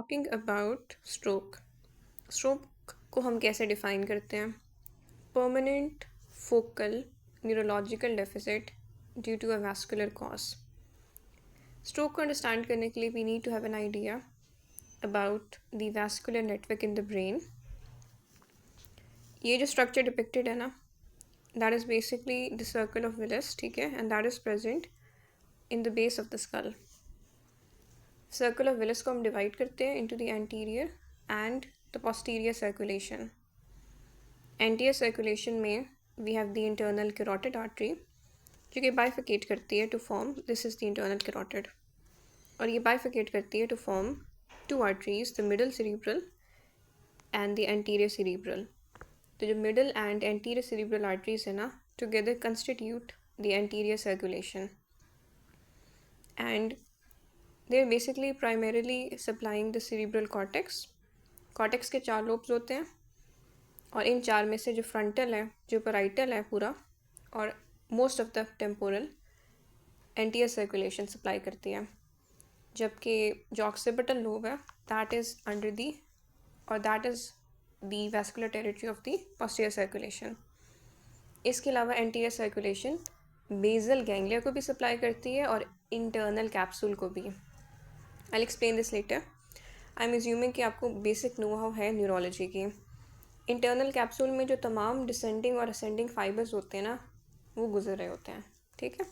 Talking about stroke. Stroke को हम कैसे डिफ़ाइन करते हैं? Permanent focal neurological deficit due to a vascular cause. Stroke को अंडरस्टैंड करने के लिए we need to have an idea about the vascular network in the brain. ये जो स्ट्रक्चर डिपिक्टेड है ना, that is basically the circle of Willis, ठीक है, and that is present in the base of the skull. Circle of Willis को हम divide करते हैं into the anterior and the posterior circulation. Anterior circulation में we have the internal carotid artery जो कि bifurcate करती है to form, this is the internal carotid, और ये बाइफिकेट करती है to form two arteries, the middle cerebral and the anterior cerebral. तो जो middle and anterior cerebral arteries है ना, together constitute the anterior circulation and they are basically primarily supplying the cerebral cortex. Cortex के 4 lobes होते हैं और इन 4 में से जो फ्रंटल है, जो पैराइटल है पूरा, और most of the temporal anterior circulation supply करती है, जबकि जो ऑक्सीपिटल लोब है दैट इज़ अंडर दी और that is the vascular territory of the posterior circulation. इसके अलावा एंटीरियर सर्कुलेशन बेसल गैंग्लिया को भी सप्लाई करती है और इंटरनल कैप्सूल को भी। I'll explain this later. I'm assuming कि आपको बेसिक नो-हाउ है न्यूरोलॉजी की। इंटरनल कैप्सूल में जो तमाम डिसेंडिंग और असेंडिंग फाइबर्स होते हैं ना, वो गुजर रहे होते हैं, ठीक है।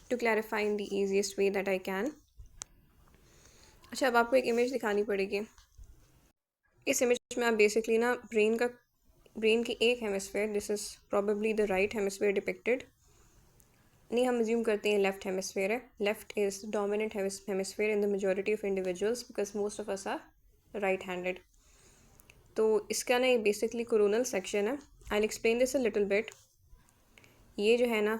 To clarify in the easiest way that I can. अच्छा, अब आपको एक इमेज दिखानी पड़ेगी। इस इमेज में आप बेसिकली ना ब्रेन की एक hemisphere, this is probably the right hemisphere depicted, नहीं, हम अज्यूम करते हैं लेफ्ट हेमिस्फेयर है। Left is dominant hemisphere in the majority of individuals because most of us are right handed. तो इसका ना ये बेसिकली कोरोनल सेक्शन है। I will explain this a little bit. ये जो है ना,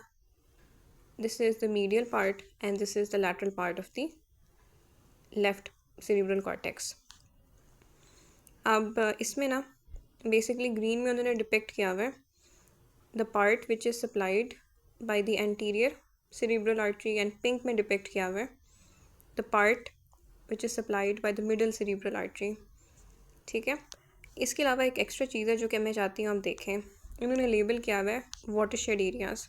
this is the medial part and this is the lateral part of the left cerebral cortex. अब इसमें ना बेसिकली ग्रीन में उन्होंने डिपिक्ट किया हुआ है the part which is supplied by the anterior cerebral artery, and pink में depict किया हुआ है the part which is supplied by the middle cerebral artery, ठीक है। इसके अलावा एक एक्स्ट्रा चीज़ है जो कि मैं चाहती हूँ आप देखें। इन्होंने लेबल किया हुआ है watershed areas.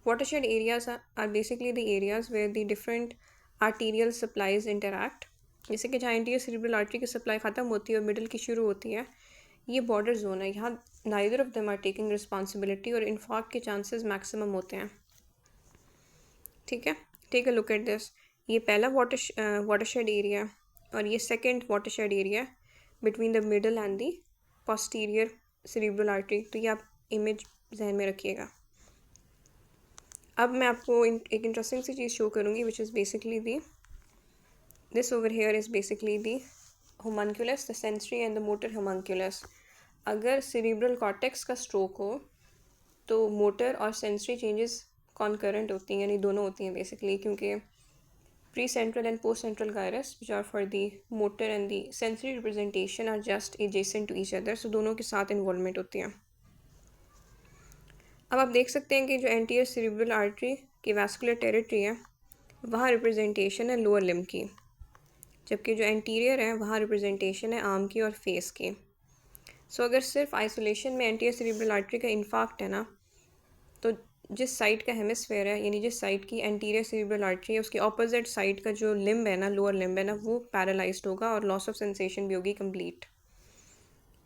Watershed areas are basically the areas where the different arterial supplies interact. जैसे कि जहाँ anterior cerebral artery की सप्लाई ख़त्म होती है और मिडल की शुरू होती है, ये बॉर्डर जोन है। यहाँ neither of them are taking responsibility और इन्फार्क्ट के चांसेस मैक्सिमम होते हैं, ठीक है। Take a look at this. ये पहला वाटरशेड एरिया और ये second watershed area between the middle and the posterior cerebral artery. तो ये आप इमेज जहन में रखिएगा। अब मैं आपको एक इंटरेस्टिंग सी चीज़ शो करूँगी which is basically the this over here is basically the homunculus, the sensory and the motor homunculus. अगर सेरिब्रल कॉर्टेक्स का स्ट्रोक हो तो मोटर और सेंसरी चेंजेस कॉन्करेंट होती हैं, यानी दोनों होती हैं बेसिकली, क्योंकि pre central and post central gyrus which are for the motor and the sensory representation are just adjacent to each other, so दोनों के साथ इन्वॉल्वमेंट होती है। अब आप देख सकते हैं कि जो एंटीरियर सेरिब्रल आर्टरी की वैस्कुलर टेरिटरी है वहाँ रिप्रेजेंटेशन है लोअर लिम्ब की, जबकि जो एंटीरियर है वहाँ रिप्रेजेंटेशन है आर्म की और फेस की। सो अगर सिर्फ आइसोलेशन में एंटीरियर सेरिब्रल आर्टरी का इन्फाक्ट है ना, तो जिस साइड का हेमिस्फेयर है, यानी जिस साइड की एंटीरियर सेरिब्रल आर्टरी है, उसके ऑपोजिट साइड का जो लिम्ब है ना, लोअर लिम्ब है ना, वो पैरालाइज्ड होगा और लॉस ऑफ सेंसेशन भी होगी कंप्लीट,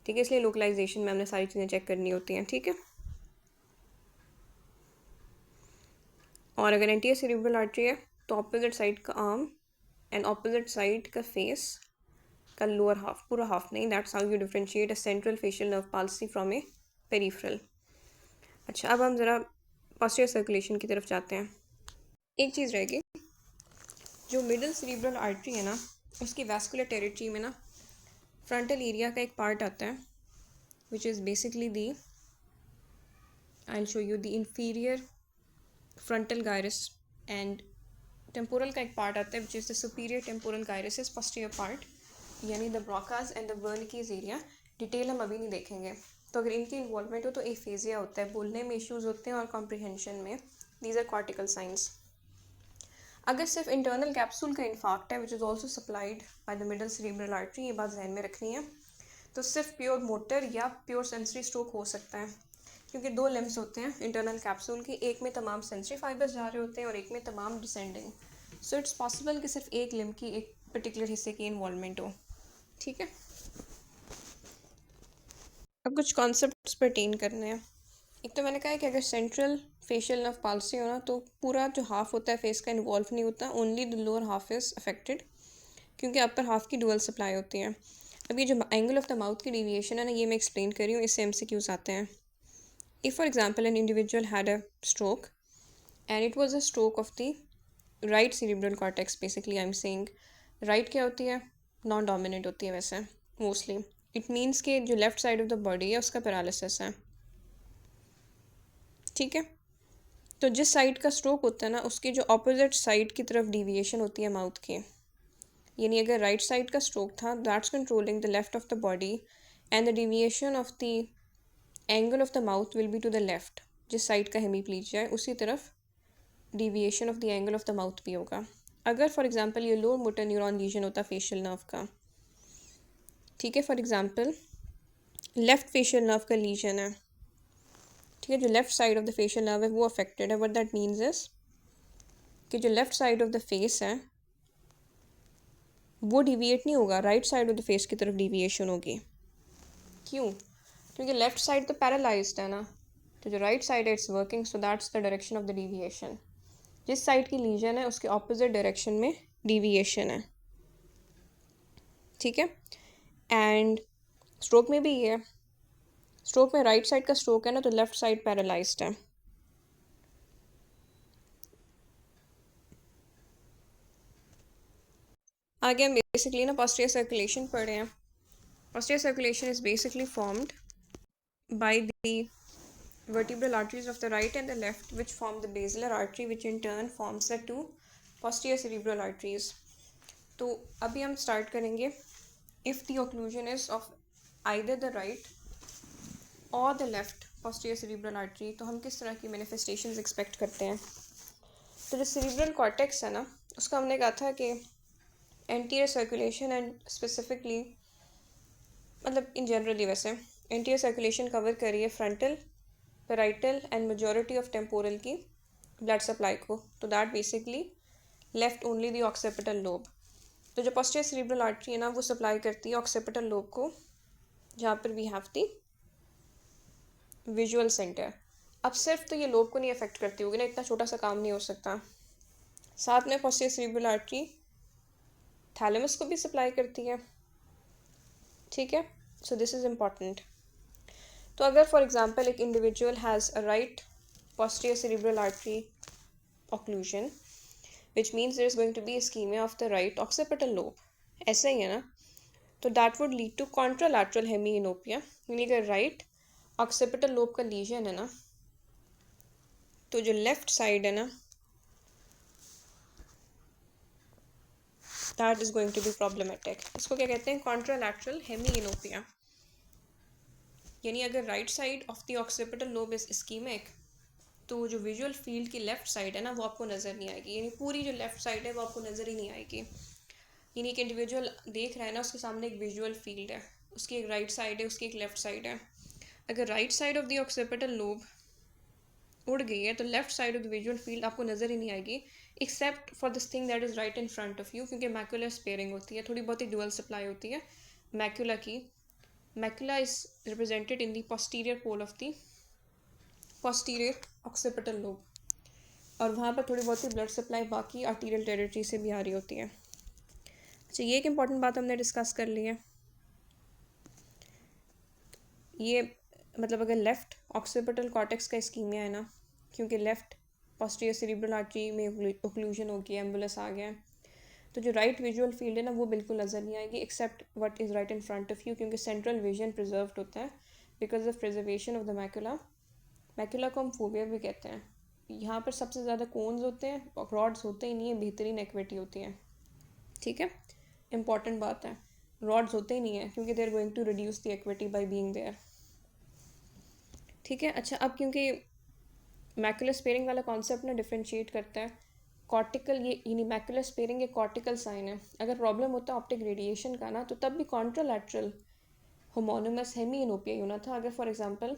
ठीक है। इसलिए लोकलाइजेशन में हमने सारी चीज़ें चेक करनी होती हैं, ठीक है। और अगर एंटीरियर सेरिब्रल आर्टरी है तो ऑपोजिट साइड का आर्म एंड ऑपोजिट साइड का फेस का लोअर हाफ, पूरा हाफ नहीं, that's how you differentiate a central facial nerve palsy from A peripheral. अच्छा, अब हम ज़रा पोस्टीरियर सर्कुलेशन की तरफ जाते हैं। एक चीज़ रहेगी, जो मिडल सेरिब्रल आर्टरी है ना, उसकी वैस्कुलर टेरिटरी में ना फ्रंटल एरिया का एक पार्ट आता है which is basically the, I will show you the inferior frontal gyrus, and temporal का एक पार्ट आता है which is the superior temporal gyrus is posterior part, यानी the Broca's and the Wernicke's area. Detail हम अभी नहीं देखेंगे। तो अगर इनकी इन्वॉल्वमेंट हो तो एफेजिया होता है, बोलने में इश्यूज़ होते हैं और कॉम्प्रिहेंशन में, दीज आर कॉर्टिकल साइंस। अगर सिर्फ इंटरनल कैप्सूल का इन्फाक्ट है which is also supplied by the middle cerebral artery, ये बात ध्यान में रखनी है, तो सिर्फ प्योर मोटर या प्योर सेंसरी स्ट्रोक हो सकता है, क्योंकि दो लिम्स होते हैं इंटरनल कैप्सूल के, एक में तमाम सेंसरी फाइबर्स जा रहे होते हैं और एक में तमाम डिसेंडिंग। सो इट्स पॉसिबल कि सिर्फ एक लिम्ब की एक पर्टिकुलर हिस्से की इन्वॉल्वमेंट हो। ठीक है, अब कुछ कॉन्सेप्ट्स परटेन करने हैं। एक तो मैंने कहा है कि अगर सेंट्रल फेशियल नर्व पाल्सी हो ना, तो पूरा जो हाफ होता है फेस का इन्वॉल्व नहीं होता, only the lower half is affected, क्योंकि अपर हाफ की डुअल सप्लाई होती है। अब ये जो एंगल ऑफ द माउथ की डेविएशन है ना, ये मैं एक्सप्लेन कर रही हूँ, इससे MCQs आते हैं। If for example an individual had a stroke and it was a stroke of the right cerebral cortex, basically I am saying right क्या होती है, नॉन डोमिनेंट होती है वैसे मोस्टली, इट मीन्स कि जो left side of the body है उसका पैरालिसिस है। ठीक है, तो जिस साइड का स्ट्रोक होता है ना, उसकी जो अपोजिट साइड की तरफ डिविएशन होती है माउथ की, यानी अगर राइट साइड का स्ट्रोक था, that's controlling the left of the body and the deviation of the angle of the mouth will be to the left. जिस साइड का हेमीप्लीजिया है उसी तरफ deviation of the angle of the mouth भी होगा। अगर for example ये lower motor neuron lesion होता फेशियल नर्व का, ठीक है, for example left facial nerve का लीजन है, ठीक है, जो left side of the facial nerve है वो अफेक्टेड है, व्हाट दैट मीन्स इज कि जो left side of the face है वो डिविएट नहीं होगा, right side of the face की तरफ डिविएशन होगी। क्यों? क्योंकि लेफ्ट साइड तो पैरालाइज्ड है ना, तो जो राइट साइड है it's working, so that's the direction of the deviation. जिस साइड की लीजन है उसके ऑपोजिट डायरेक्शन में डिविएशन है। ठीक है, एंड स्ट्रोक में भी ये है, स्ट्रोक में राइट साइड का स्ट्रोक है ना, तो लेफ्ट साइड पैरालाइज्ड है। आगे हम बेसिकली ना पोस्टीरियर सर्कुलेशन पढ़ रहे हैं। Posterior circulation is basically formed by the vertebral arteries of the right and the left, which form the basilar artery, which in turn forms the two posterior cerebral arteries. तो अभी हम start करेंगे, if the occlusion is of either the right or the left posterior cerebral artery, तो हम किस तरह की manifestations expect करते हैं। तो जो cerebral cortex है ना, उसका हमने कहा था कि anterior circulation and specifically मतलब इन जनरली वैसे anterior circulation कवर करिए frontal, parietal and majority of temporal की ब्लड सप्लाई को, तो that basically left only the occipital lobe. तो जो पोस्टीरियर सेरेब्रल आर्टरी है ना, वो सप्लाई करती है ऑक्सीपिटल लोब को, जहाँ पर we have the visual centre. अब सिर्फ तो ये लोब को नहीं अफेक्ट करती होगी ना, इतना छोटा सा काम नहीं हो सकता, साथ में पोस्टीरियर सेरेब्रल आर्टरी थैलेमस को भी सप्लाई करती है। ठीक है, सो दिस इज़ इम्पॉर्टेंट। तो अगर फॉर एग्जांपल एक individual has a right posterior cerebral artery occlusion, which means there is going to be ischemia of the right occipital lobe, ऐसा ही है ना, तो that would lead to contralateral hemianopia, यानी अगर right occipital lobe का lesion है ना, तो जो लेफ्ट साइड है ना, that is going to be problematic। इसको क्या कहते हैं, contralateral hemianopia, यानी अगर right side of the occipital lobe is ischaemic, तो जो विजुअल फील्ड की लेफ़्ट साइड है ना, वो आपको नज़र नहीं आएगी, यानी पूरी जो लेफ़्ट साइड है वो आपको नज़र ही नहीं आएगी। यानी एक इंडिविजुअल देख रहा है ना, उसके सामने एक विजुअल फील्ड है, उसकी एक राइट साइड है, उसकी एक लेफ़्ट साइड है। अगर right side of the occipital lobe उड़ गई है, तो left side of the visual field आपको नज़र ही नहीं आएगी, except for this thing that is right in front of you, क्योंकि मैकुलर स्पेयरिंग होती है, थोड़ी बहुत ही डुअल सप्लाई होती है मैकुला की। Macula is represented in the posterior pole of the posterior occipital lobe, और वहाँ पर थोड़ी बहुत ही ब्लड सप्लाई बाकी आर्टीरियल टेरिटरी से भी आ रही होती है। अच्छा, ये एक इम्पॉर्टेंट बात हमने डिस्कस कर ली है। ये मतलब अगर लेफ़्ट ऑक्सीपिटल कॉर्टेक्स का इस्कीमिया है ना, क्योंकि लेफ़्ट पोस्टीरियर सेरेब्रल आर्टरी में ओक्लूजन हो गया, एम्बुलस आ गया, तो जो राइट विजुअल फील्ड है ना, वो बिल्कुल नज़र नहीं आएगी except what is right in front of you, क्योंकि सेंट्रल विजन प्रिजर्व्ड होता है because of preservation of the macula. Macula को हम फोविया भी कहते हैं। यहाँ पर सबसे ज़्यादा कोन्स होते हैं, रॉड्स होते ही नहीं है, बेहतरीन एक्विटी होती है। ठीक है, इंपॉर्टेंट बात है, रॉड्स होते ही नहीं है, क्योंकि they are going to reduce the acuity by being there. ठीक है, अच्छा, अब क्योंकि मैकुलर स्पेयरिंग वाला कॉन्सेप्ट ना डिफ्रेंशिएट करता है कॉर्टिकल, ये मैकुलर स्पेयरिंग, ये कॉर्टिकल साइन है। अगर प्रॉब्लम होता है ऑप्टिक रेडिएशन का ना, तो तब भी कॉन्ट्रालैटरल होमोनिमस हेमिएनोपिया होना था। अगर फॉर एग्जांपल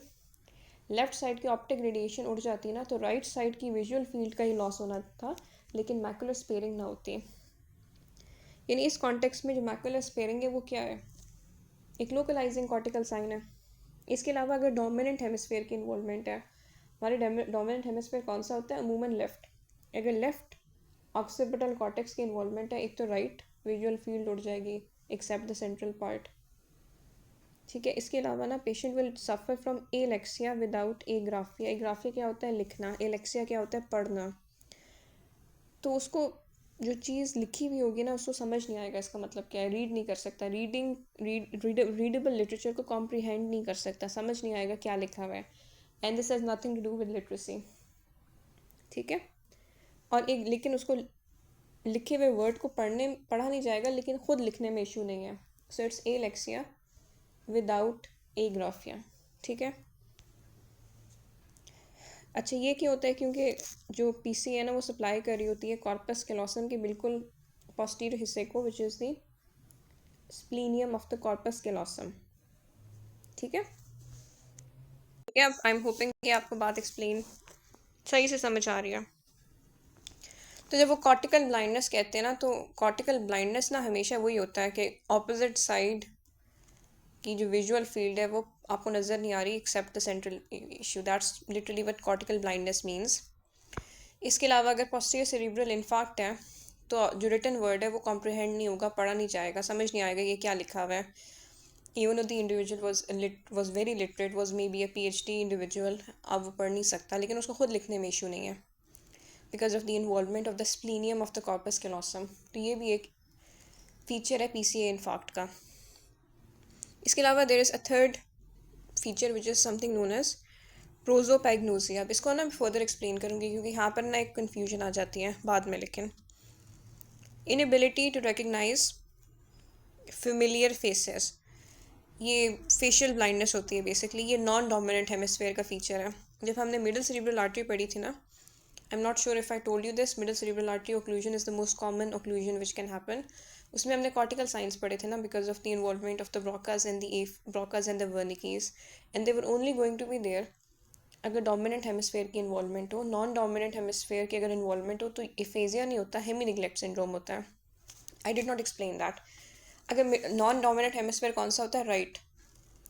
लेफ्ट साइड की ऑप्टिक रेडिएशन उड़ जाती ना, तो राइट साइड की विजुअल फील्ड का ही लॉस होना था, लेकिन मैकुलर स्पेयरिंग ना होती। यानी इस कॉन्टेक्स्ट में जो मैकुलर स्पेयरिंग है वो क्या है, एक लोकलाइजिंग कॉर्टिकल साइन है। इसके अलावा अगर डोमिनेंट हेमिस्फेयर की इन्वॉल्वमेंट है, हमारे डोमिनेंट हेमिस्फेयर कौन सा होता है, अमूमन लेफ्ट। अगर लेफ्ट ऑक्सीपिटल कॉर्टेक्स की इन्वॉल्वमेंट है, एक तो राइट विजुअल फील्ड उड़ जाएगी एक्सेप्ट द सेंट्रल पार्ट। ठीक है, इसके अलावा ना patient will suffer from alexia without agraphia. Agraphia क्या होता है, लिखना। एलेक्सिया क्या होता है, पढ़ना। तो उसको जो चीज़ लिखी हुई होगी ना, उसको समझ नहीं आएगा इसका मतलब क्या है, रीड नहीं कर सकता, रीडेबल लिटरेचर को कॉम्प्रीहेंड नहीं कर सकता, समझ नहीं आएगा क्या लिखा हुआ है। And this has nothing to do with literacy. ठीक है, और एक लेकिन उसको लिखे हुए वर्ड को पढ़ा नहीं जाएगा, लेकिन खुद लिखने में इशू नहीं है। So it's alexia without agraphia. ठीक है, अच्छा ये क्या होता है, क्योंकि जो पीसी है ना वो सप्लाई कर रही होती है कॉर्पस कैलोसम के बिल्कुल पोस्टीरियर हिस्से को, which is the splenium of the corpus callosum. ठीक है, अब आई एम होपिंग कि आपको बात एक्सप्लेन सही से समझ आ रही है। तो जब वो कॉर्टिकल ब्लाइंडनेस कहते हैं ना, तो कॉर्टिकल ब्लाइंडनेस ना हमेशा वही होता है कि ऑपोजिट साइड की जो विजुअल फील्ड है वो आपको नज़र नहीं आ रही except the central issue. That's literally what cortical blindness means. इसके अलावा अगर पोस्टीरियर सेरिब्रल इन्फार्क्ट है, तो जो रिटन वर्ड है वो कॉम्प्रिहेंड नहीं होगा, पढ़ा नहीं जाएगा, समझ नहीं आएगा ये क्या लिखा हुआ है। Even the individual was very literate, was may be A PhD individual, अब वो पढ़ नहीं सकता, लेकिन उसको खुद लिखने में इशू नहीं है because of the involvement of the splenium of the corpus callosum. तो ये भी एक फीचर है PCA इन्फार्क्ट का। इसके अलावा there is a third feature which is something known as prosopagnosia. अब इसको ना मैं फर्दर एक्सप्लेन करूँगी, क्योंकि यहाँ पर ना एक कन्फ्यूजन आ जाती है बाद में। लेकिन inability to recognise familiar faces, ये फेशियल ब्लाइंडनेस होती है बेसिकली। ये नॉन डोमिनेंट हेमिस्फेयर का फीचर है। जब हमने मिडल सेरिब्रल आर्टरी पढ़ी थी ना, I am not sure if I told you this, middle cerebral artery occlusion is the most common occlusion which can happen. उसमें हमने कॉर्टिकल साइंस पढ़े थे ना, because of the involvement of the Broca's and the Wernicke's, and they were only going to be there अगर dominant hemisphere की involvement हो। Non dominant hemisphere की अगर इन्वॉल्वमेंट हो तो इफेजिया नहीं होता, हेमी निग्लेक्ट सिंड्रोम होता है। I did not explain that. अगर नॉन डोमिनेंट हेमिस्फेयर कौन सा होता है, राइट।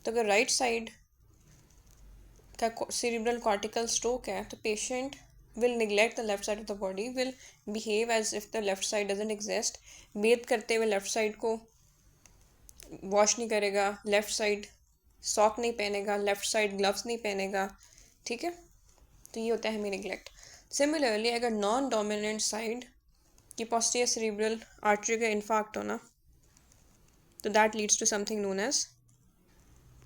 तो अगर राइट साइड का cerebral cortical stroke है, तो patient will neglect the left side of the body, will behave as if the left side doesn't exist। Beth करते हुए लेफ्ट साइड को वॉश नहीं करेगा, लेफ्ट साइड सॉक नहीं पहनेगा, लेफ्ट साइड ग्लव्स नहीं पहनेगा। ठीक है, तो ये होता है हेमी निग्लेक्ट। सिमिलरली अगर नॉन डोमिनेंट साइड की पोस्टीरियर सेरिब्रल आर्टरी का इन्फार्क्ट होना, तो that leads to something known as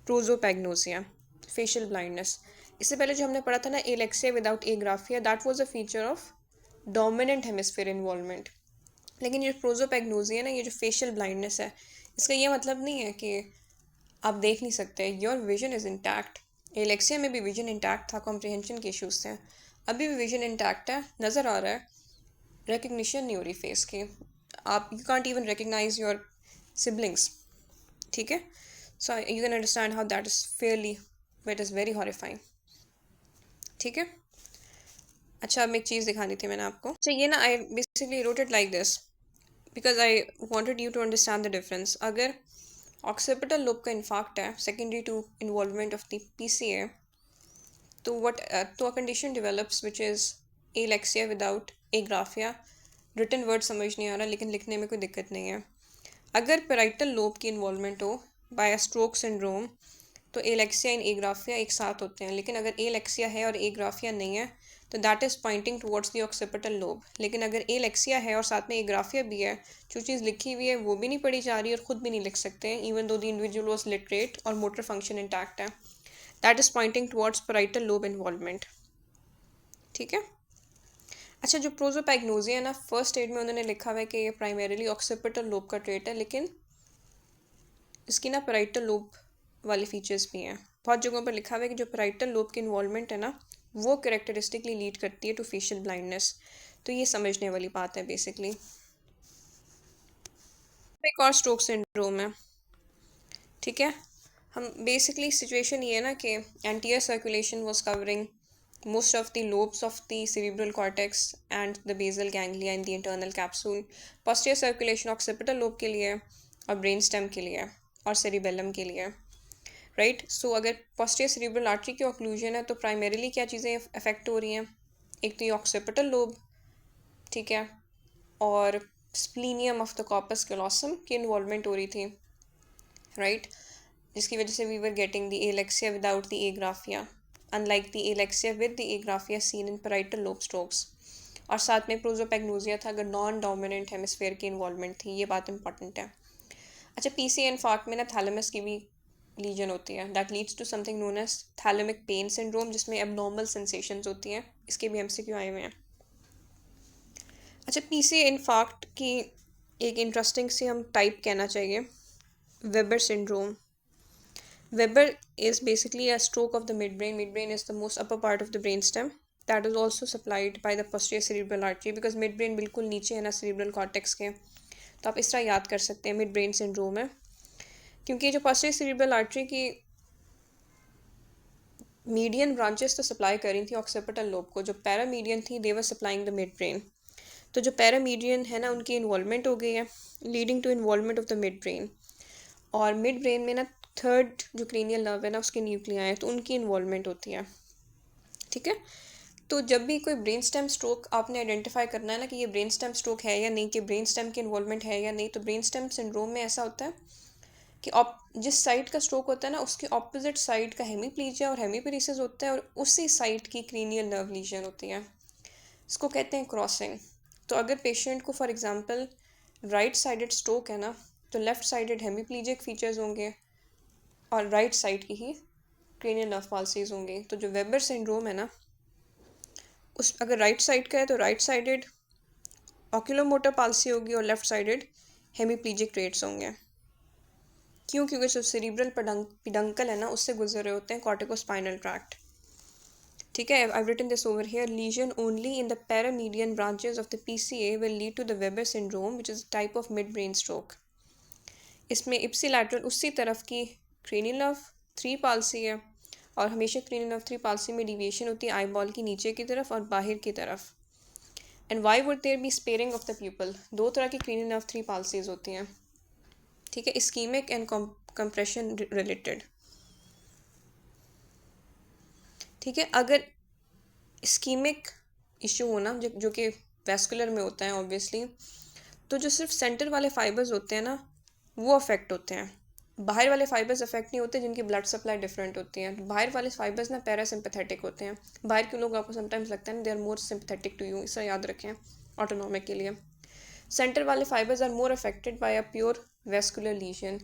prosopagnosia, facial blindness. इससे पहले जो हमने पढ़ा था ना alexia without agraphia, that was a feature of dominant hemisphere involvement. लेकिन ये प्रोजोपैग्नोसिया ना, ये जो फेशियल ब्लाइंडनेस है, इसका ये मतलब नहीं है कि आप देख नहीं सकते, your vision is intact. Alexia में भी विजन इंटैक्ट था, कॉम्प्रिहेंशन के इशूज़ थे, अभी भी विजन इंटैक्ट है, नज़र आ रहा है, रिकग्निशन नहीं हो रही फेस की, आप you can't even recognise your siblings. ठीक है, so you can understand how that is fairly, it is very horrifying. ठीक है, अच्छा अब एक चीज़ दिखानी थी मैंने आपको। अच्छा ये ना I basically wrote it like this because I wanted you to understand the difference. अगर ऑक्सीपिटल लोब का इन्फार्क्ट है secondary to involvement of the PCA, तो तो a condition develops which is alexia without agraphia. Written word समझ नहीं आ रहा, लेकिन लिखने में कोई दिक्कत नहीं है। अगर पेराइटल लोब की इन्वॉल्वमेंट हो बाय अ स्ट्रोक सिंड्रोम, तो एलेक्सिया इन एग्राफिया एक साथ होते हैं। लेकिन अगर एलेक्सिया है और एग्राफिया नहीं है, तो that is pointing towards the occipital lobe. लेकिन अगर एलेक्सिया है और साथ में एग्राफिया भी है, जो चीज़ लिखी हुई है वो भी नहीं पढ़ी जा रही और ख़ुद भी नहीं लिख सकते, even though the individual was literate और मोटर फंक्शन इंटैक्ट है, that is pointing towards parietal lobe involvement. ठीक है, अच्छा जो प्रोजोपैग्नोसिया है ना, फर्स्ट स्टेज में उन्होंने लिखा हुआ है कि ये प्राइमरीली ऑक्सीपिटल लोब का ट्रेट है, लेकिन इसकी ना पेराइटल लोब वाले फीचर्स भी हैं। बहुत जगहों पर लिखा हुआ है कि जो पेराइटल लोब की इन्वॉल्वमेंट है ना, वो कैरेक्टरिस्टिकली लीड करती है टू फेशियल ब्लाइंडनेस। तो ये समझने वाली बात है बेसिकली। एक और स्ट्रोक सिंड्रोम है, ठीक है। हम बेसिकली सिचुएशन ये है ना कि anterior circulation was covering most of the lobes of the cerebral cortex and the basal ganglia in the internal capsule. Posterior circulation occipital lobe के लिए और brain stem के लिए और cerebellum के लिए, राइट। सो अगर posterior cerebral artery की occlusion है तो primarily क्या चीज़ें affect हो रही हैं, एक तो ये occipital lobe, ठीक है, और splenium of the corpus callosum की इन्वॉल्वमेंट हो रही थी, राइट, जिसकी वजह से we were getting the alexia without the agraphia, unlike the alexia with the agraphia seen in parietal lobe strokes. और साथ में प्रोजोपेग्नोसिया था अगर नॉन डोमिनेंट हेमिस्फेयर की इन्वॉल्वमेंट थी, ये बात इंपॉर्टेंट है। अच्छा, पीसी इन्फार्क्ट में ना थैलेमस की भी लीजन होती है, that leads to something known as thalamic pain syndrome, जिसमें एबनॉर्मल सेंसेशंस होती हैं। इसके भी एमसीक्यू आए हुए हैं। अच्छा, पीसी इन्फार्क्ट की एक इंटरेस्टिंग सी हम टाइप कहना चाहिए, weber syndrome. Weber is basically a stroke of the midbrain. Midbrain is the most upper part of the brainstem that is also supplied by the posterior cerebral artery because midbrain बिल्कुल नीचे है ना cerebral cortex के, तो आप इस तरह याद कर सकते हैं midbrain syndrome है, क्योंकि जो posterior cerebral artery की मीडियन ब्रांचेस तो सप्लाई कर रही थी ऑक्सीपिटल लोब को, जो पैरामीडियन थी दे वर सप्लाइंग द मिड ब्रेन। तो जो पैरामीडियन है ना उनकी इन्वॉल्वमेंट हो गई है, leading to involvement of the midbrain. और मिड ब्रेन में ना थर्ड जो क्रेनियल नर्व है ना उसके न्यूक्लियाई है, तो उनकी इन्वॉल्वमेंट होती है, ठीक है। तो जब भी कोई ब्रेन स्टेम स्ट्रोक आपने आइडेंटिफाई करना है ना कि ये ब्रेन स्टेम स्ट्रोक है या नहीं, कि ब्रेन स्टेम की इन्वॉल्वमेंट है या नहीं, तो ब्रेन स्टेम सिंड्रोम में ऐसा होता है कि जिस साइड का स्ट्रोक होता है ना उसके ऑपोजिट साइड का हेमीप्लीजिया और हेमीपेरिसिस होता है और उसी साइड की क्रेनियल नर्व लीजन होती है, इसको कहते हैं क्रॉसिंग। तो अगर पेशेंट को for example right sided stroke है ना, तो लेफ्ट साइडेड हेमीप्लीजिक फीचर्स होंगे और राइट साइड की ही क्रेनियल नर्व पाल्सीज होंगी। तो जो वेबर सिंड्रोम है ना, उस अगर राइट साइड का है तो राइट साइडेड ऑक्यूलोमोटर पाल्सी होगी और लेफ्ट साइडेड हेमीप्लीजिक ट्रेट्स होंगे। क्यों? क्योंकि जो सेरिब्रल पिडंकल है ना उससे गुजर रहे होते हैं कॉर्टिकोस्पाइनल ट्रैक्ट, ठीक है। I've written this over here. Lesion only in the paramedian branches of the PCA will lead to the Weber syndrome, which is a type of midbrain stroke. इसमें इप्सिलैटरल उसी तरफ की क्रेनियल नर्व 3 पाल्सी है और हमेशा cranial nerve 3 palsy में deviation होती है आई बॉल की नीचे की तरफ और बाहर की तरफ। And why would there be sparing of the pupil? दो तरह की क्रेनियल नर्व 3 पाल्सीज होती हैं, ठीक है, इस्कीमिक एंड कंप्रेशन रिलेटेड, ठीक है। अगर इस्कीमिक इशू होना जो कि वेस्कुलर में होता है ऑब्वियसली, तो जो सिर्फ सेंटर वाले फाइबर्स होते हैं ना वो अफेक्ट होते हैं, बाहर वाले फाइबर्स अफेक्ट नहीं होते जिनकी ब्लड सप्लाई डिफरेंट होती है। बाहर वाले फाइबर्स ना पैरासिम्पैथेटिक होते हैं, बाहर के लोग आपको समटाइम्स लगता है they are more sympathetic to you, इसे याद रखें ऑटोनॉमिक के लिए। सेंटर वाले fibres are more affected by a pure vascular lesion.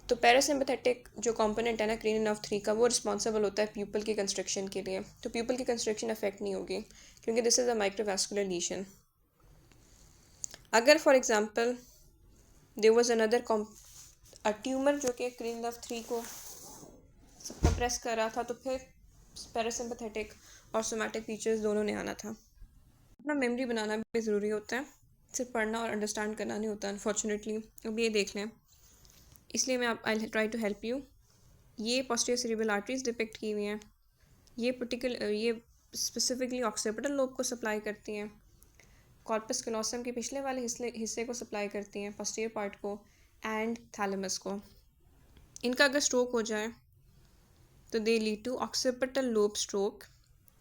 तो पैरासिम्पैथेटिक जो कंपोनेंट है ना क्रेनियल नर्व 3 का, वो रिस्पॉन्सिबल होता है प्यूपल की कंस्ट्रक्शन के लिए, तो प्यूपल की कंस्ट्रक्शन अफेक्ट नहीं होगी क्योंकि this is a microvascular lesion. अगर for example there was another tumour जो कि क्रेनियल नर्व 3 को कंप्रेस कर रहा था, तो फिर पैरासिम्पैथेटिक और सोमैटिक फीचर्स दोनों ने आना था। अपना मेमोरी बनाना भी ज़रूरी होता है, सिर्फ पढ़ना और अंडरस्टैंड करना नहीं होता अनफॉर्चुनेटली। अब ये देख लें, इसलिए मैं I try to help you. ये पोस्टीरियर सेरिब्रल आर्टरीज डिपिक्ट की हुई हैं, ये स्पेसिफिकली ऑक्सीपिटल लोब को सप्लाई करती हैं, कॉर्पस कैलोसम के पिछले वाले हिस्से को सप्लाई करती हैं, पोस्टीरियर पार्ट को एंड थैलेमस को। इनका अगर स्ट्रोक हो जाए तो they lead to occipital lobe stroke.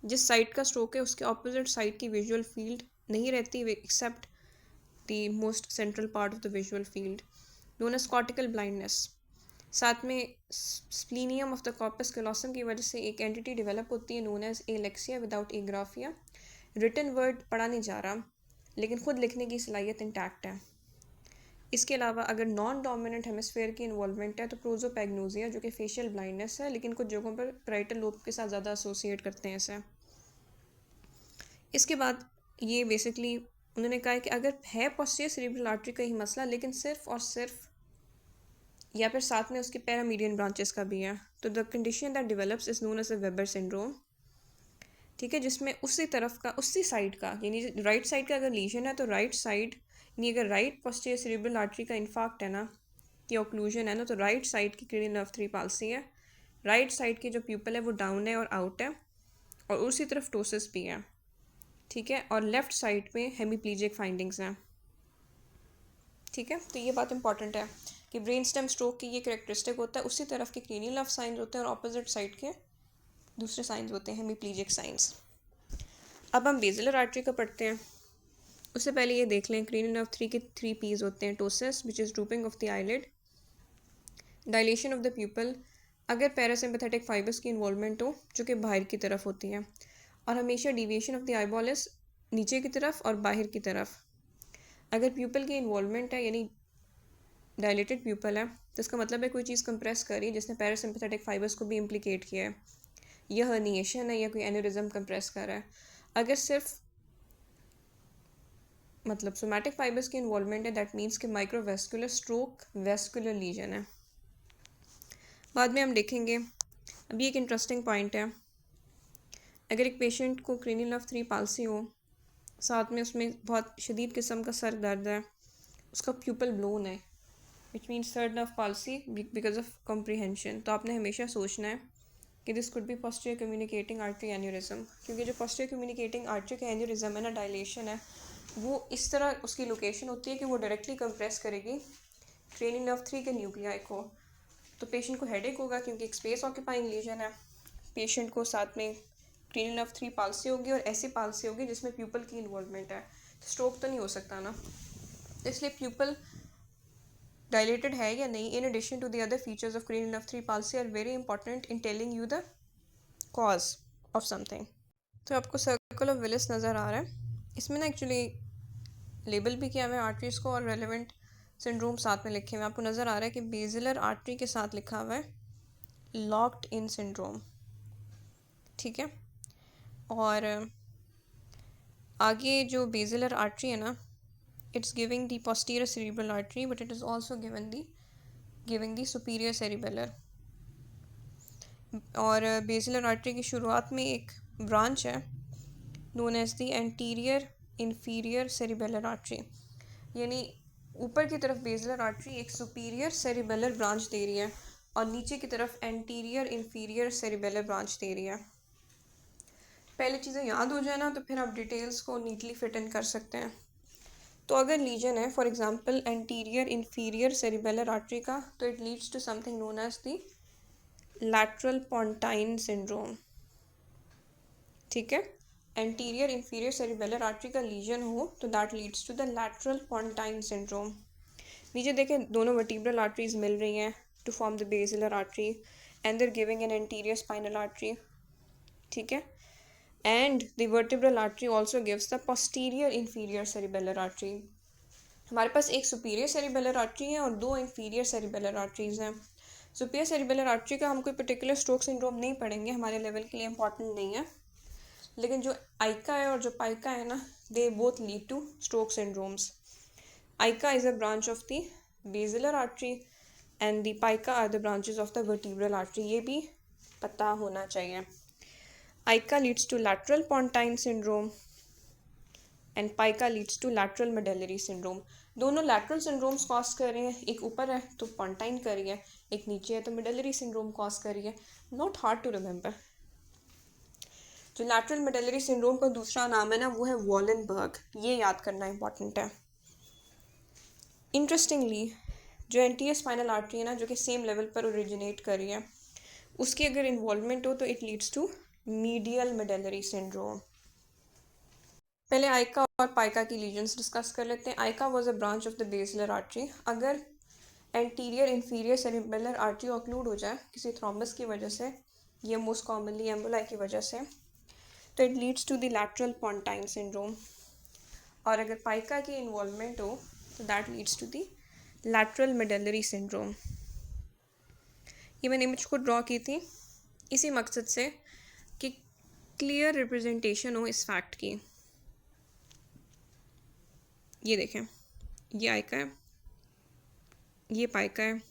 जिस साइड का स्ट्रोक है उसके ऑपोजिट साइड की विजुअल फील्ड नहीं रहती except the most central part of the visual field, known as cortical blindness. साथ में splenium of the corpus callosum की वजह से एक एंटिटी डेवलप होती है known as alexia without agraphia. Written word पढ़ा नहीं जा रहा लेकिन खुद लिखने की सलाहियत इंटैक्ट है। इसके अलावा अगर नॉन डोमिनेंट हेमिस्फेयर की इन्वॉल्वमेंट है तो प्रोजोपैग्नोसिया जो कि फेशियल ब्लाइंडनेस है, लेकिन कुछ जगहों पर पैराइटल लोब के साथ ज़्यादा एसोसिएट करते हैं इसे। इसके बाद ये बेसिकली उन्होंने कहा है कि अगर है पोस्टीरियर सेरिब्रल आर्टरी का ही मसला लेकिन सिर्फ और सिर्फ या फिर साथ में उसके पैरामीडियन ब्रांचेस का भी है, तो the condition that develops is known as a Weber syndrome. ठीक है, जिसमें उसी तरफ का, उसी साइड का, यानी राइट साइड का अगर लीजन है तो राइट साइड, यानी अगर राइट पोस्टीरियर सेरेब्रल आर्टरी का इन्फाक्ट है ना, कि ऑक्लूजन है ना, तो राइट साइड की क्रेनियल नर्व 3 पाल्सी है, राइट साइड की जो प्यूपल है वो डाउन है और आउट है, और उसी तरफ टोसिस भी है। ठीक है, और लेफ्ट साइड में हेमीप्लीजिक फाइंडिंग्स हैं। ठीक है, तो ये बात इंपॉर्टेंट है कि ब्रेन स्टेम स्ट्रोक की ये करेक्टरिस्टिक होता है, उसी तरफ के क्रेनियल नर्व साइंस होते हैं और ऑपोजिट साइड के दूसरे साइंस होते हैं हेमीप्लीजिक साइंस। अब हम बेसिलर आर्टरी का पढ़ते हैं। उससे पहले ये देख लें, क्रेनियल नर्व 3 के 3 पीस होते हैं। Ptosis which is drooping of the eyelid, dilation of the pupal अगर पैरासिम्पैथेटिक फाइबर्स की इन्वॉल्वमेंट हो जो कि बाहर की तरफ होती है, और हमेशा डिविएशन ऑफ द आईबॉलिस नीचे की तरफ और बाहर की तरफ। अगर प्यूपल की इन्वॉल्वमेंट है यानी डायलेटेड प्यूपल है, तो इसका मतलब है कोई चीज़ कंप्रेस करी जिसने पैरासिम्पैथेटिक फाइबर्स को भी इम्प्लिकेट किया है, यह हर्निएशन है या कोई एन्यूरिज्म कंप्रेस कर रहा है। अगर सिर्फ मतलब सोमैटिक फाइबर्स की इन्वॉल्वमेंट है, दैट मीन्स कि माइक्रोवेस्कुलर स्ट्रोक वेस्कुलर लीजन है। बाद में हम देखेंगे। अभी एक इंटरेस्टिंग पॉइंट है, अगर एक पेशेंट को क्रेनियल नर्व 3 पाल्सी हो, साथ में उसमें बहुत शदीद किस्म का सर दर्द है, उसका प्यूपल ब्लोन है, which means third nerve palsy because of comprehension, तो आपने हमेशा सोचना है कि this could be posterior communicating artery aneurysm, क्योंकि जो पोस्टीरियर कम्युनिकेटिंग आर्टरी का एन्यूरिज्म है ना, डायलेशन है, वो इस तरह उसकी लोकेशन होती है कि वो डायरेक्टली कंप्रेस करेगी क्रेनियल नर्व 3 के न्यूक्लियाई को, तो पेशेंट को हेडेक होगा क्योंकि एक स्पेस ऑक्यूपाइंग लीजन है। पेशेंट को साथ में क्रेनियल नर्व 3 पाल्सी होगी और ऐसी पाल्सी होगी जिसमें प्यूपल की इन्वॉल्वमेंट है, तो स्ट्रोक तो नहीं हो सकता ना। इसलिए प्यूपल डायलेटेड है या नहीं, in addition to the other features of cranial nerve 3 palsy are very important in telling you the cause of something. तो आपको सर्कल ऑफ विलिस नज़र आ रहा है, इसमें ना एक्चुअली लेबल भी किया हुआ है आर्टरीज को और रेलेवेंट सिंड्रोम साथ में लिखे हुए हैं। आपको नज़र आ रहा है कि बेसिलर आर्टरी के साथ लिखा हुआ है लॉक्ड इन सिंड्रोम। ठीक है, और आगे जो बेसिलर आर्टरी है ना, it's giving the posterior cerebral artery but it is also giving the superior cerebellar. और बेसिलर आर्टरी की शुरुआत में एक ब्रांच है known as the anterior inferior cerebellar artery, यानी ऊपर की तरफ बेसिलर आर्टरी एक सुपीरियर सेरिबेलर ब्रांच दे रही है और नीचे की तरफ एंटीरियर इंफीरियर सेरिबेलर ब्रांच दे रही है। पहले चीज़ें याद हो जाए ना, तो फिर आप डिटेल्स को नीटली फिट इन कर सकते हैं। तो अगर लीजन है for example anterior inferior cerebellar artery का, तो it leads to something known as the lateral pontine syndrome. ठीक है, एंटीरियर इंफीरियर सेरिबेलर आर्टरी का लीजन हो तो that leads to the lateral pontine syndrome. नीचे देखें, दोनों वर्टिब्रल आर्टरीज मिल रही हैं to form the basilar artery and they're giving an anterior spinal artery. ठीक है, and the vertebral artery also gives the posterior inferior cerebellar artery. हमारे पास एक सुपीरियर सेरिबेलर आर्टरी है और दो इंफीरियर सेरिबेलर आर्टरीज हैं। सुपीरियर सेरिबेलर आर्टरी का हम कोई पर्टिकुलर स्ट्रोक सिंड्रोम नहीं पढ़ेंगे, हमारे लेवल के लिए इंपॉर्टेंट नहीं है, लेकिन जो आइका है और जो पाइका है ना, they both lead to stroke syndromes. AICA is a branch of the basilar artery and the PICA are the branches of the vertebral artery, ये भी पता होना चाहिए। AICA leads to lateral pontine syndrome and PICA leads to lateral medullary syndrome. दोनों lateral syndromes cause कर रही हैं, एक ऊपर है तो पोंटाइन कर रही है, एक नीचे है तो मेडुलरी सिंड्रोम कॉज कर रही है। Not hard to remember. जो लैटरल मेडुलरी सिंड्रोम का दूसरा नाम है ना, वो है वॉलनबर्ग, ये याद करना इंपॉर्टेंट है। इंटरेस्टिंगली जो एंटीरियर स्पाइनल आर्टरी है ना, जो कि सेम लेवल पर ओरिजिनेट कर रही है, उसकी अगर इन्वॉल्वमेंट हो तो it leads to medial medullary syndrome. पहले आइका और पाइका की लीजन्स डिस्कस कर लेते हैं। AICA was a branch of the basilar artery. अगर anterior inferior cerebellar artery occlude हो जाए किसी थ्रोम्बस की वजह से, ये मोस्ट कॉमनली एम्बोलाई की वजह से, तो it leads to the lateral pontine syndrome. और अगर पाइका की इन्वॉल्वमेंट हो तो that leads to the lateral medullary syndrome. ये मैंने इमेज को ड्रॉ की थी इसी मकसद से कि क्लियर रिप्रेजेंटेशन हो इस फैक्ट की। ये देखें, ये आइका है, ये पाइका है।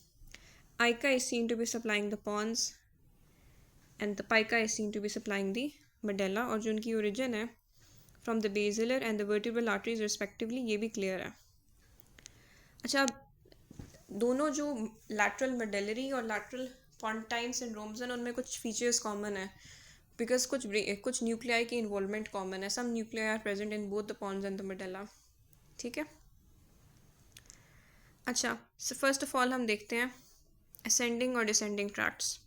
आइका is seen to be supplying the pons and the pica is seen to be supplying the medulla और जो उनकी ओरिजिन है from the basilar and the vertebral arteries respectively, ये भी क्लियर है। अच्छा, दोनों जो लैटरल मेडुलरी और लैटरल पोंटाइन सिंड्रोम्स हैं उनमें कुछ फीचर्स कॉमन है, बिकॉज कुछ न्यूक्लियाई की इन्वॉल्वमेंट कॉमन है। Some nuclei are present in both the pons and the medulla. ठीक है। अच्छा, फर्स्ट ऑफ ऑल हम देखते हैं असेंडिंग और डिसेंडिंग ट्रैक्ट्स।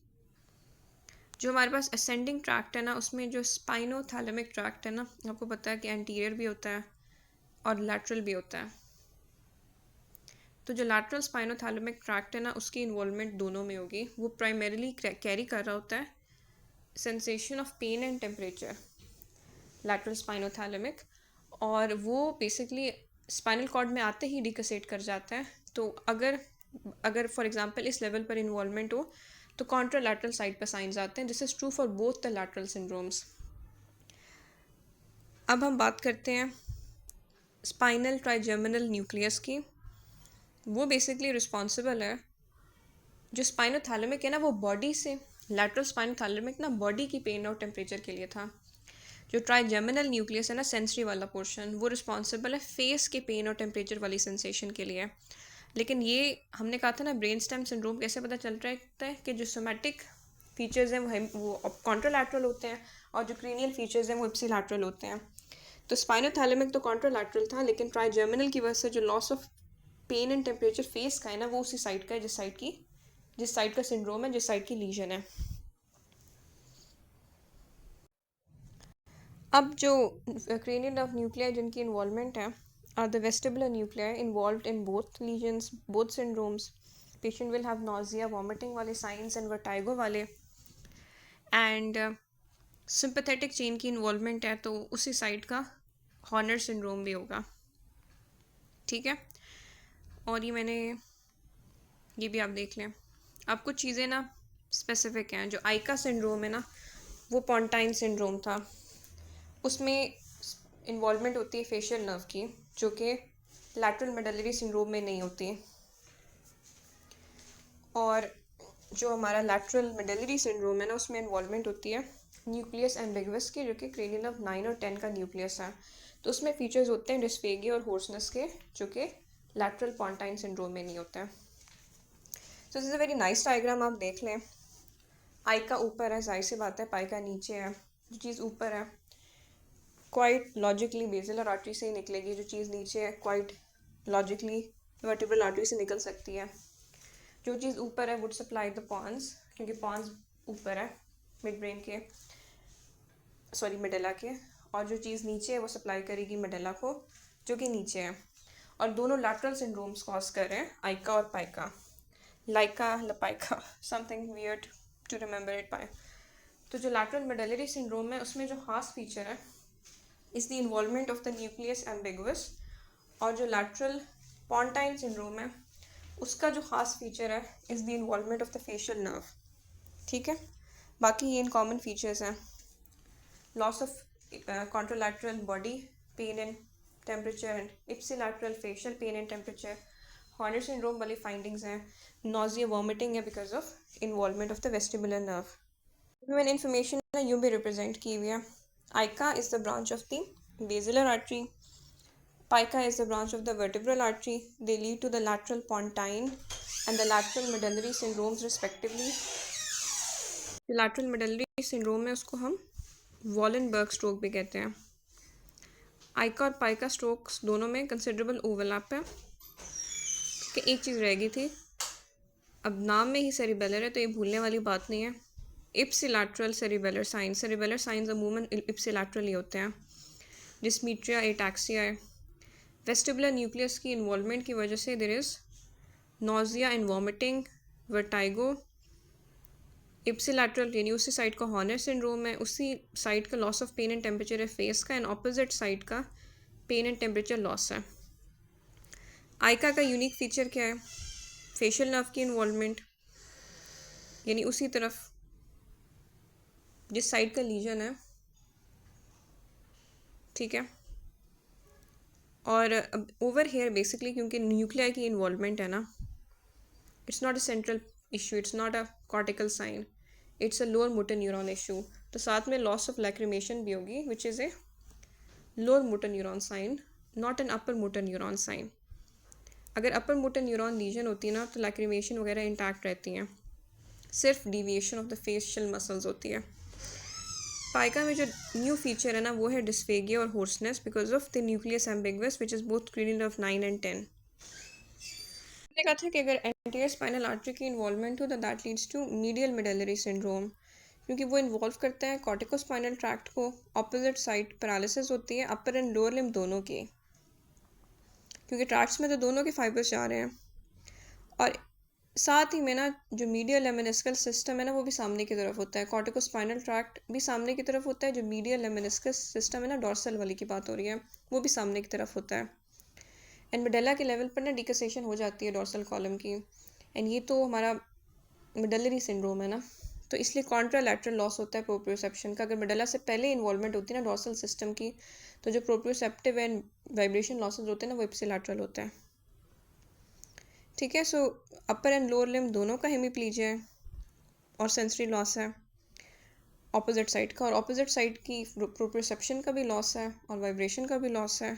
जो हमारे पास असेंडिंग ट्रैक्ट है ना, उसमें जो स्पाइनोथैलेमिक ट्रैक्ट है ना, आपको पता है कि एंटीरियर भी होता है और लैटरल भी होता है। तो जो लैटरल स्पाइनोथैलेमिक ट्रैक्ट है ना, उसकी इन्वॉल्वमेंट दोनों में होगी। वो प्राइमरीली कैरी कर रहा होता है sensation of pain and temperature, lateral spinothalamic, और वो बेसिकली स्पाइनल कॉर्ड में आते ही डिकसेट कर जाता है। तो अगर फॉर एग्जांपल इस लेवल पर इन्वॉल्वमेंट हो तो कॉन्ट्रालैटरल साइड पर साइंस आते हैं। This is true for both the lateral syndromes. अब हम बात करते हैं स्पाइनल ट्राइजेमिनल न्यूक्लियस की। वो बेसिकली रिस्पॉन्सिबल है, जो स्पाइनोथैलेमिक है ना, वो बॉडी से, लैटरल स्पाइनोथैलेमिक ना बॉडी की पेन और टेम्परेचर के लिए था। जो ट्राइजेमिनल न्यूक्लियस है ना, सेंसरी वाला पोर्शन, वो रिस्पॉन्सिबल है फेस के पेन और टेम्परेचर वाली सेंसेशन के लिए। लेकिन ये हमने कहा था ना, ब्रेन स्टेम सिंड्रोम कैसे पता चल रहा है कि जो सोमैटिक फीचर्स हैं वो कॉन्ट्रालैटरल होते हैं और जो क्रेनियल फीचर्स हैं वो इप्सिलैटरल होते हैं। तो स्पाइनोथैलेमिक तो कॉन्ट्रालैटरल था, लेकिन ट्राइजेमिनल की वजह से जो loss of pain and temperature face का है ना, वो उसी साइड का है जिस साइड का सिंड्रोम है, जिस साइड की लीजन है। अब जो क्रेनियल नर्व न्यूक्लियाई जिनकी इन्वॉल्वमेंट है are the vestibular nuclei involved in both lesions, both syndromes. Patient will have nausea, vomiting वाले साइंस एंड वर्टाइगो वाले। एंड सिंपैथेटिक चेन की इन्वॉल्वमेंट है तो उसी साइड का हॉर्नर सिंड्रोम भी होगा। ठीक है। और ये भी आप देख लें। अब कुछ चीज़ें ना स्पेसिफिक हैं। जो आइका सिंड्रोम है ना, वो पोंटाइन सिंड्रोम था। उसमें इन्वॉल्वमेंट होती है फेशियल नर्व की, जो कि लैटरल मेडुलरी सिंड्रोम में नहीं होती। और जो हमारा लैटरल मेडुलरी सिंड्रोम है ना, उसमें इन्वॉल्वमेंट होती है न्यूक्लियस एम्बिगुअस की, जो कि क्रेनियल नर्व 9 और 10 का न्यूक्लियस है। तो उसमें फीचर्स होते हैं डिस्फेगिया और होर्सनेस के, जो कि लैटरल पोंटाइन सिंड्रोम में नहीं होता है। तो this is a very nice diagram, आप देख लें। आइका ऊपर है, जाहिर सी बात है, पाइका नीचे है। जो चीज़ ऊपर है क्वाइट लॉजिकली बेसिलर आर्टरी से ही निकलेगी, जो चीज़ नीचे है क्वाइट लॉजिकली वर्टिब्रल आर्टरी से निकल सकती है। जो चीज़ ऊपर है वुड सप्लाई द पॉन्स, क्योंकि पॉन्स ऊपर है मिड ब्रेन के, सॉरी मेडुला के, और जो चीज़ नीचे है वो सप्लाई करेगी मेडुला को, जो कि नीचे है। और दोनों लैटरल सिंड्रोम्स कॉज कर रहे हैं, आइका और पाइका, लाइका लपाइका, something weird to remember it by. तो जो लैटरल मेडुलरी सिंड्रोम है उसमें जो खास फीचर है is the involvement of the nucleus ambiguous. और जो लैटरल पोंटाइन सिंड्रोम है उसका जो खास फीचर है is the involvement of the facial nerve. ठीक है। बाकी ये इन कॉमन फीचर्स हैं, loss of contralateral body pain and temperature and ipsilateral facial pain and temperature. Horner syndrome वाली फाइंडिंग्स हैं, नॉजिया वॉमिटिंग है because of involvement of the vestibular nerve. मैंने इन्फॉर्मेशन यूँ भी रिप्रेजेंट की हुई है। AICA is the branch of the basilar artery, pica is the branch of the vertebral artery. They lead to the lateral pontine and the lateral medullary syndromes respectively. जो lateral medullary syndrome है उसको हम Wallenberg stroke भी कहते हैं। AICA और Paika strokes दोनों में कंसिडरेबल ओवरलैप है। कि एक चीज़ रह गई थी, अब नाम में ही सेरिबेलर है तो ये भूलने वाली बात नहीं है। इप्सिलैटरल सेरिबेलर साइंस अमूमन इप्सिलैटरल ही होते हैं। डिस्मीट्रिया, एटैक्सिया है। वेस्टिबुलर न्यूक्लियस की इन्वॉल्वमेंट की वजह से there is nausea and vomiting, vertigo. Ipsilateral यानी उसी साइड का हॉर्नर सिंड्रोम है, उसी साइड का loss of pain and temperature है फेस का, एंड ऑपोजिट साइड का पेन एंड टेम्परेचर लॉस है। आइका का यूनिक फीचर क्या है? फेशियल नर्व की इन्वॉल्वमेंट, यानी उसी तरफ जिस साइड का लीजन है। ठीक है। और अब ओवर हेयर बेसिकली क्योंकि न्यूक्लियाई की इन्वॉल्वमेंट है ना, it's not a central issue, it's not a cortical sign, it's a lower motor neuron issue. तो साथ में लॉस ऑफ लैक्रिमेशन भी होगी, which is a lower motor neuron sign, not an upper motor neuron sign. अगर upper motor neuron legion होती है ना तो लैक्रिमेशन वगैरह इंटैक्ट रहती हैं, सिर्फ deviation of the facial muscles होती है। पाइका में जो न्यू फीचर है ना वो है डिस्फेगिया और hoarseness because of the nucleus ambiguus which is both cranial of 9 and 10। मैंने कहा था कि अगर एंटीरियर स्पाइनल आर्टरी की इन्वॉल्वमेंट हो तो that leads to medial medullary syndrome, क्योंकि वो इन्वॉल्व करता है कॉर्टिकोस्पाइनल ट्रैक्ट को। ऑपोजिट साइड पैरालिसिस होती है अपर एंड लोअर लिम्ब दोनों की, क्योंकि ट्रैक्ट्स में तो दोनों के फाइबर्स जा रहे हैं। और साथ ही में ना जो मीडियल लेमेनिस्कल सिस्टम है ना वो भी सामने की तरफ होता है, कॉर्टिकोस्पाइनल ट्रैक्ट भी सामने की तरफ होता है। जो मीडियल लेमेनिस्कल सिस्टम है ना, डॉर्सल वाली की बात हो रही है, वो भी सामने की तरफ होता है। एंड मेडल्ला के लेवल पर ना डिकसेशन हो जाती है डॉर्सल कॉलम की। एंड ये तो हमारा मेडलरी सिंड्रोम है ना, तो इसलिए कॉन्ट्रालैटरल लॉस होता है प्रोप्रियोसेप्शन का। अगर मेडल्ला से पहले इन्वॉल्वमेंट होती है ना डॉर्सल सिस्टम की, तो जो प्रोप्रियोसेप्टिव एंड वाइब्रेशन लॉसेज होते हैं ना वो इप्सिलैटरल होता है। ठीक है, सो अपर एंड लोअर लिम्ब दोनों का हेमीप्लीजिया है और सेंसरी लॉस है ऑपोजिट साइड का, और ऑपोजिट साइड की प्रोप्रियोसेप्शन का भी लॉस है और वाइब्रेशन का भी लॉस है।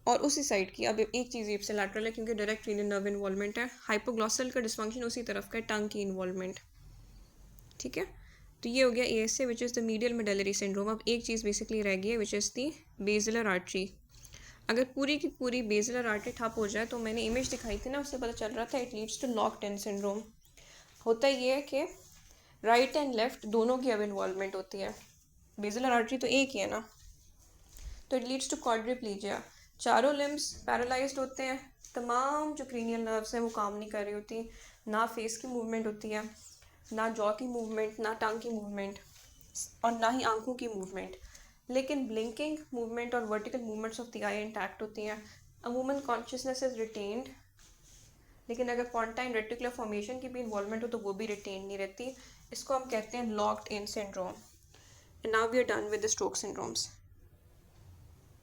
और उसी साइड की अब एक चीज़ इप्सिलैटरल है क्योंकि डायरेक्ट क्रीनियल नर्व इन्वॉल्वमेंट है। हाइपोग्लॉसल का डिस्फंक्शन उसी तरफ का है, टंग की इन्वॉल्वमेंट। ठीक है, तो ये हो गया ASA which is the medial medullary syndrome. अब एक चीज़ बेसिकली रह गई है which is the basilar artery. अगर पूरी की पूरी बेसिलर आर्टरी ठप हो जाए, तो मैंने इमेज दिखाई थी ना उससे पता चल रहा था it leads to locked in syndrome. होता ये है कि राइट एंड लेफ्ट दोनों की अब इन्वॉल्वमेंट होती है, बेसिलर आर्टरी तो एक ही है ना, तो इट लीड्स टू क्वाड्रिप्लीजिया। चारों लिम्स पैरालाइज्ड होते हैं, तमाम जो क्रीनियल नर्व्स हैं वो काम नहीं कर रही होती, ना फेस की मूवमेंट होती है, ना जॉ की मूवमेंट, ना टंग की मूवमेंट, और ना ही आंखों की मूवमेंट। लेकिन ब्लिंकिंग मूवमेंट और vertical movements of the I intact होती हैं। अमूमन कॉन्शियसनेस इज रिटेन्ड, लेकिन अगर पॉन्टाइन रेटिकुलर फॉर्मेशन की भी इन्वॉल्वमेंट हो तो वो भी रिटेन नहीं रहती। इसको हम कहते हैं locked in syndrome. And now we are done with the stroke syndromes.